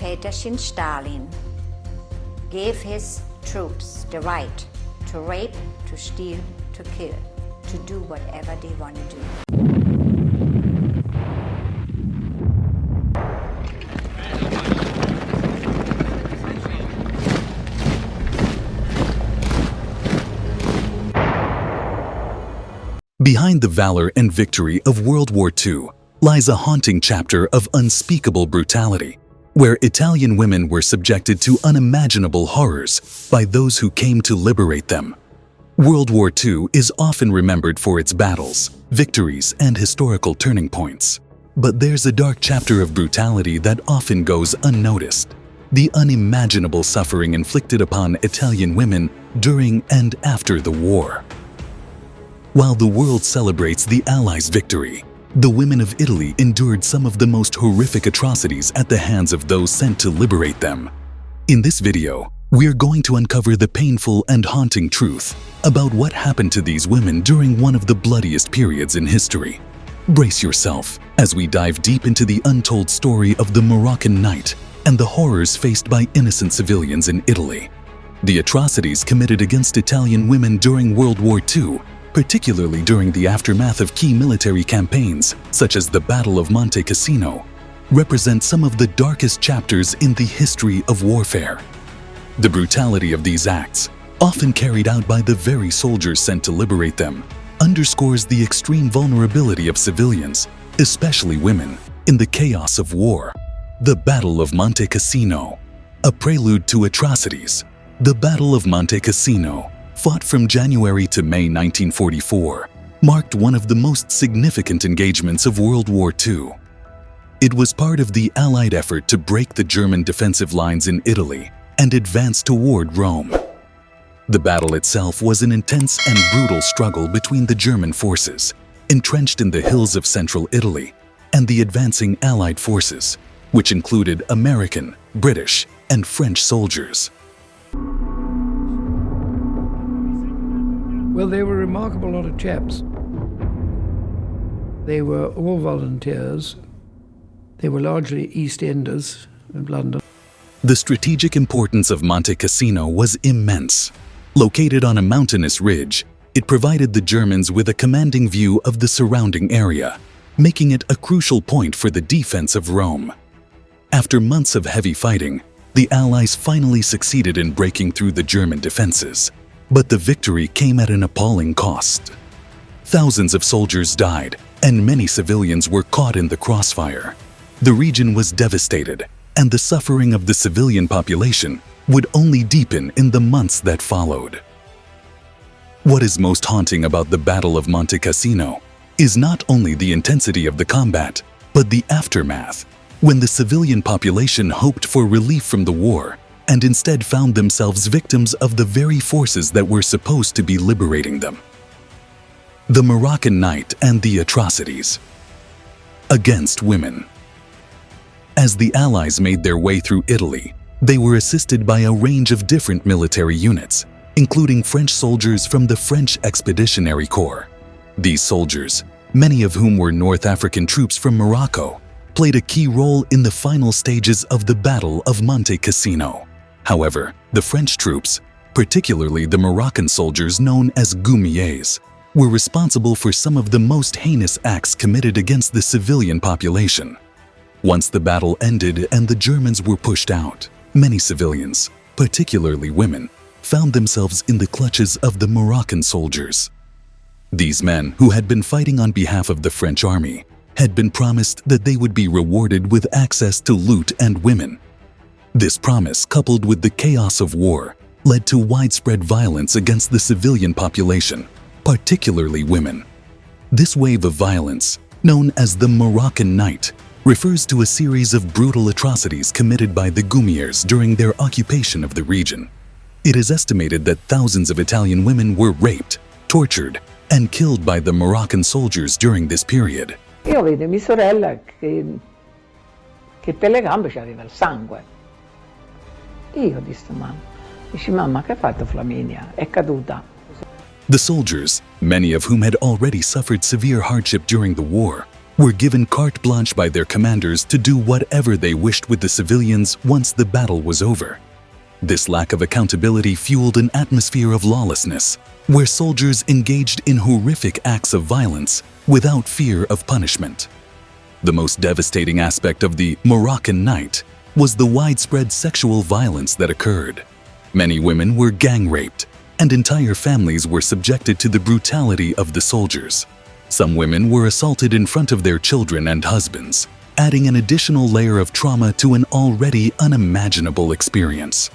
Väterchen Stalin gave his troops the right to rape, to steal, to kill, to do whatever they want to do. Behind the valor and victory of World War II lies a haunting chapter of unspeakable brutality, where Italian women were subjected to unimaginable horrors by those who came to liberate them. World War II is often remembered for its battles, victories, and historical turning points. But there's a dark chapter of brutality that often goes unnoticed: the unimaginable suffering inflicted upon Italian women during and after the war. While the world celebrates the Allies' victory, the women of Italy endured some of the most horrific atrocities at the hands of those sent to liberate them. In this video, we're going to uncover the painful and haunting truth about what happened to these women during one of the bloodiest periods in history. Brace yourself as we dive deep into the untold story of the Moroccan Night and the horrors faced by innocent civilians in Italy. The atrocities committed against Italian women during World War II, particularly during the aftermath of key military campaigns, such as the Battle of Monte Cassino, represent some of the darkest chapters in the history of warfare. The brutality of these acts, often carried out by the very soldiers sent to liberate them, underscores the extreme vulnerability of civilians, especially women, in the chaos of war. The Battle of Monte Cassino, a prelude to atrocities. The Battle of Monte Cassino, fought from January to May 1944, marked one of the most significant engagements of World War II. It was part of the Allied effort to break the German defensive lines in Italy and advance toward Rome. The battle itself was an intense and brutal struggle between the German forces, entrenched in the hills of central Italy, and the advancing Allied forces, which included American, British, and French soldiers. Well, they were a remarkable lot of chaps. They were all volunteers. They were largely East Enders of London. The strategic importance of Monte Cassino was immense. Located on a mountainous ridge, it provided the Germans with a commanding view of the surrounding area, making it a crucial point for the defense of Rome. After months of heavy fighting, the Allies finally succeeded in breaking through the German defenses. But the victory came at an appalling cost. Thousands of soldiers died, and many civilians were caught in the crossfire. The region was devastated, and the suffering of the civilian population would only deepen in the months that followed. What is most haunting about the Battle of Monte Cassino is not only the intensity of the combat, but the aftermath, when the civilian population hoped for relief from the war and instead found themselves victims of the very forces that were supposed to be liberating them. The Moroccan Night and the atrocities against women. As the Allies made their way through Italy, they were assisted by a range of different military units, including French soldiers from the French Expeditionary Corps. These soldiers, many of whom were North African troops from Morocco, played a key role in the final stages of the Battle of Monte Cassino. However, the French troops, particularly the Moroccan soldiers known as goumiers, were responsible for some of the most heinous acts committed against the civilian population. Once the battle ended and the Germans were pushed out, many civilians, particularly women, found themselves in the clutches of the Moroccan soldiers. These men, who had been fighting on behalf of the French army, had been promised that they would be rewarded with access to loot and women. This promise, coupled with the chaos of war, led to widespread violence against the civilian population, particularly women. This wave of violence, known as the Moroccan Night, refers to a series of brutal atrocities committed by the goumiers during their occupation of the region. It is estimated that thousands of Italian women were raped, tortured, and killed by the Moroccan soldiers during this period. Io vedo mia sorella che per le gambe ci arriva il sangue. Io dissi mamma, dici mamma che ha fatto Flaminia? È caduta. The soldiers, many of whom had already suffered severe hardship during the war, were given carte blanche by their commanders to do whatever they wished with the civilians once the battle was over. This lack of accountability fueled an atmosphere of lawlessness, where soldiers engaged in horrific acts of violence without fear of punishment. The most devastating aspect of the Moroccan Night was the widespread sexual violence that occurred. Many women were gang raped, and entire families were subjected to the brutality of the soldiers. Some women were assaulted in front of their children and husbands, adding an additional layer of trauma to an already unimaginable experience.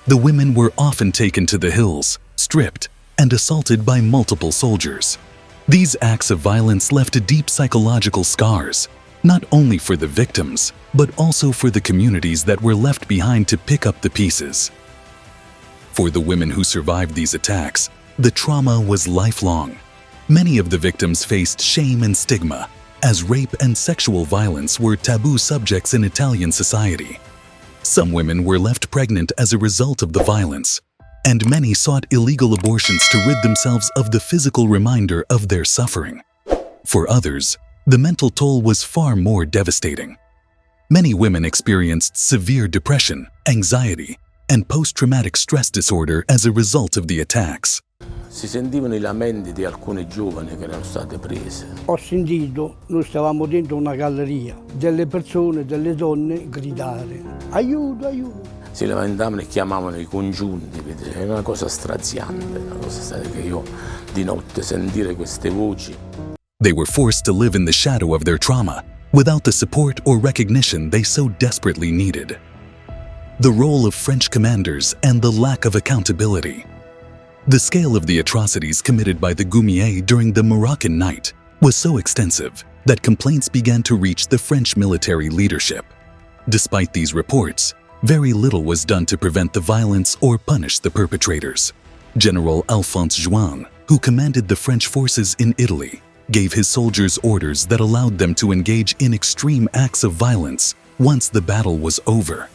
The women were often taken to the hills, stripped, and assaulted by multiple soldiers. These acts of violence left deep psychological scars, not only for the victims, but also for the communities that were left behind to pick up the pieces. For the women who survived these attacks, the trauma was lifelong. Many of the victims faced shame and stigma, as rape and sexual violence were taboo subjects in Italian society. Some women were left pregnant as a result of the violence, and many sought illegal abortions to rid themselves of the physical reminder of their suffering. For others, the mental toll was far more devastating. Many women experienced severe depression, anxiety, and post-traumatic stress disorder as a result of the attacks. Si sentivano I lamenti di alcune giovani che erano state prese. Ho sentito, noi stavamo dentro una galleria, delle persone, delle donne gridare aiuto, aiuto. Si lamentavano e chiamavano I congiunti, è una cosa straziante, una cosa che io di notte sentire queste voci. They were forced to live in the shadow of their trauma, without the support or recognition they so desperately needed. The role of French commanders and the lack of accountability. The scale of the atrocities committed by the WWII during the Moroccan Night was so extensive that complaints began to reach the French military leadership. Despite these reports, very little was done to prevent the violence or punish the perpetrators. General Alphonse Juin, who commanded the French forces in Italy, gave his soldiers orders that allowed them to engage in extreme acts of violence once the battle was over.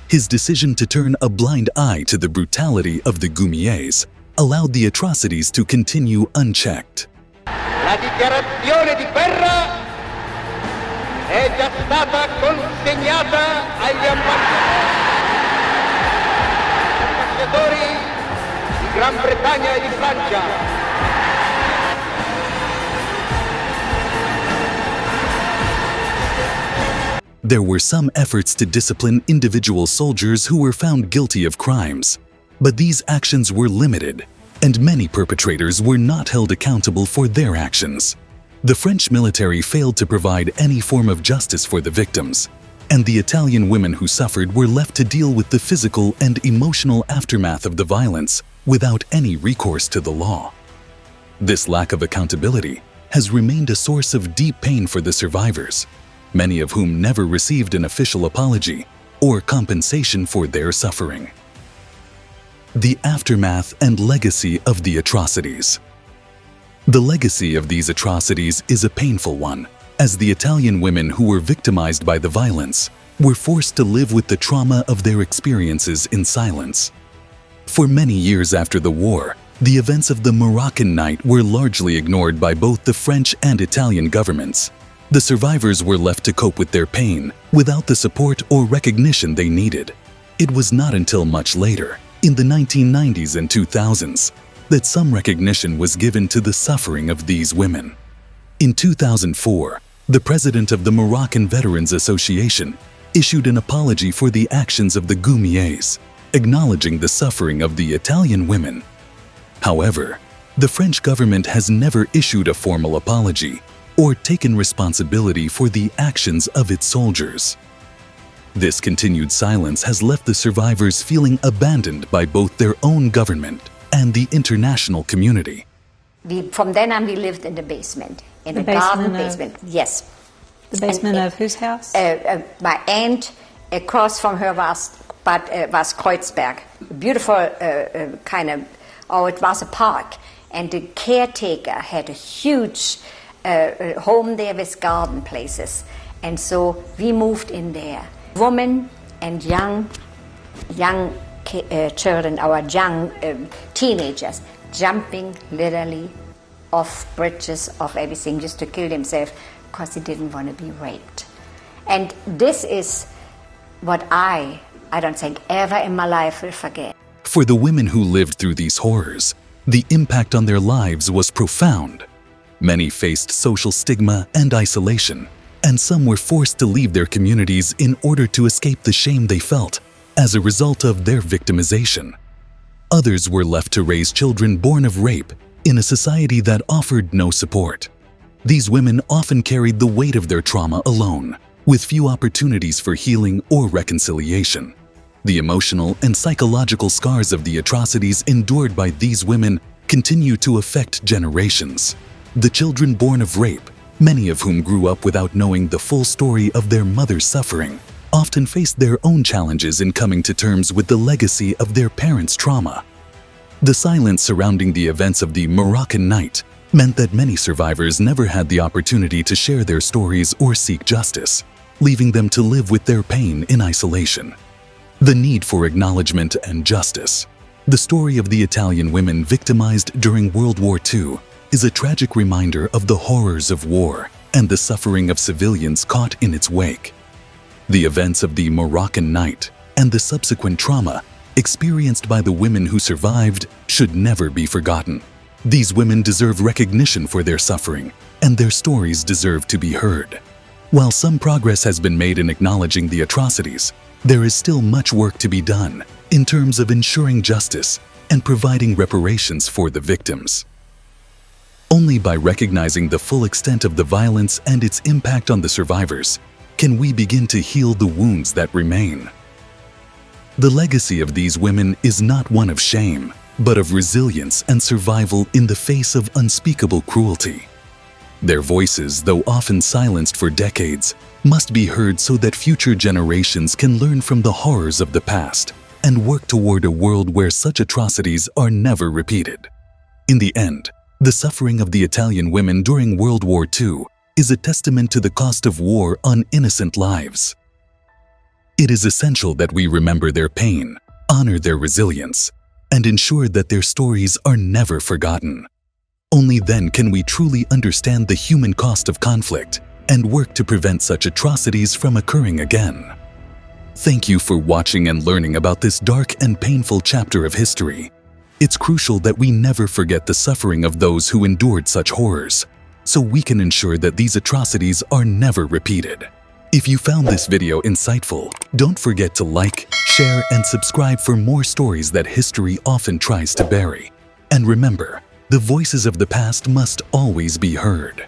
His decision to turn a blind eye to the brutality of the WWIIs allowed the atrocities to continue unchecked. La dichiarazione di guerra è già stata consegnata agli ambasciatori di Gran Bretagna e di Francia. There were some efforts to discipline individual soldiers who were found guilty of crimes, but these actions were limited, and many perpetrators were not held accountable for their actions. The French military failed to provide any form of justice for the victims, and the Italian women who suffered were left to deal with the physical and emotional aftermath of the violence without any recourse to the law. This lack of accountability has remained a source of deep pain for the survivors, many of whom never received an official apology or compensation for their suffering. The aftermath and legacy of the atrocities. The legacy of these atrocities is a painful one, as the Italian women who were victimized by the violence were forced to live with the trauma of their experiences in silence. For many years after the war, the events of the Moroccan Night were largely ignored by both the French and Italian governments. The survivors were left to cope with their pain without the support or recognition they needed. It was not until much later, in the 1990s and 2000s, that some recognition was given to the suffering of these women. In 2004, the president of the Moroccan Veterans Association issued an apology for the actions of the WWIIs, acknowledging the suffering of the Italian women. However, the French government has never issued a formal apology or taken responsibility for the actions of its soldiers. This continued silence has left the survivors feeling abandoned by both their own government and the international community. From then on, we lived in the basement, in a garden basement. Yes. The basement of whose house? My aunt, across from her was Kreuzberg. Beautiful it was a park. And the caretaker had a huge home there with garden places. And so we moved in there. Women and young children, our young teenagers, jumping literally off bridges, off everything, just to kill themselves. because he didn't want to be raped. And this is what I don't think ever in my life will forget. For the women who lived through these horrors, the impact on their lives was profound. Many faced social stigma and isolation, and some were forced to leave their communities in order to escape the shame they felt as a result of their victimization. Others were left to raise children born of rape in a society that offered no support. These women often carried the weight of their trauma alone, with few opportunities for healing or reconciliation. The emotional and psychological scars of the atrocities endured by these women continue to affect generations. The children born of rape, many of whom grew up without knowing the full story of their mother's suffering, often faced their own challenges in coming to terms with the legacy of their parents' trauma. The silence surrounding the events of the Moroccan Night meant that many survivors never had the opportunity to share their stories or seek justice, leaving them to live with their pain in isolation. The need for acknowledgement and justice. The story of the Italian women victimized during World War II is a tragic reminder of the horrors of war and the suffering of civilians caught in its wake. The events of the Moroccan Night and the subsequent trauma experienced by the women who survived should never be forgotten. These women deserve recognition for their suffering, and their stories deserve to be heard. While some progress has been made in acknowledging the atrocities, there is still much work to be done in terms of ensuring justice and providing reparations for the victims. Only by recognizing the full extent of the violence and its impact on the survivors can we begin to heal the wounds that remain. The legacy of these women is not one of shame, but of resilience and survival in the face of unspeakable cruelty. Their voices, though often silenced for decades, must be heard so that future generations can learn from the horrors of the past and work toward a world where such atrocities are never repeated. In the end, the suffering of the Italian women during World War II is a testament to the cost of war on innocent lives. It is essential that we remember their pain, honor their resilience, and ensure that their stories are never forgotten. Only then can we truly understand the human cost of conflict and work to prevent such atrocities from occurring again. Thank you for watching and learning about this dark and painful chapter of history. It's crucial that we never forget the suffering of those who endured such horrors, so we can ensure that these atrocities are never repeated. If you found this video insightful, don't forget to like, share, and subscribe for more stories that history often tries to bury. And remember, the voices of the past must always be heard.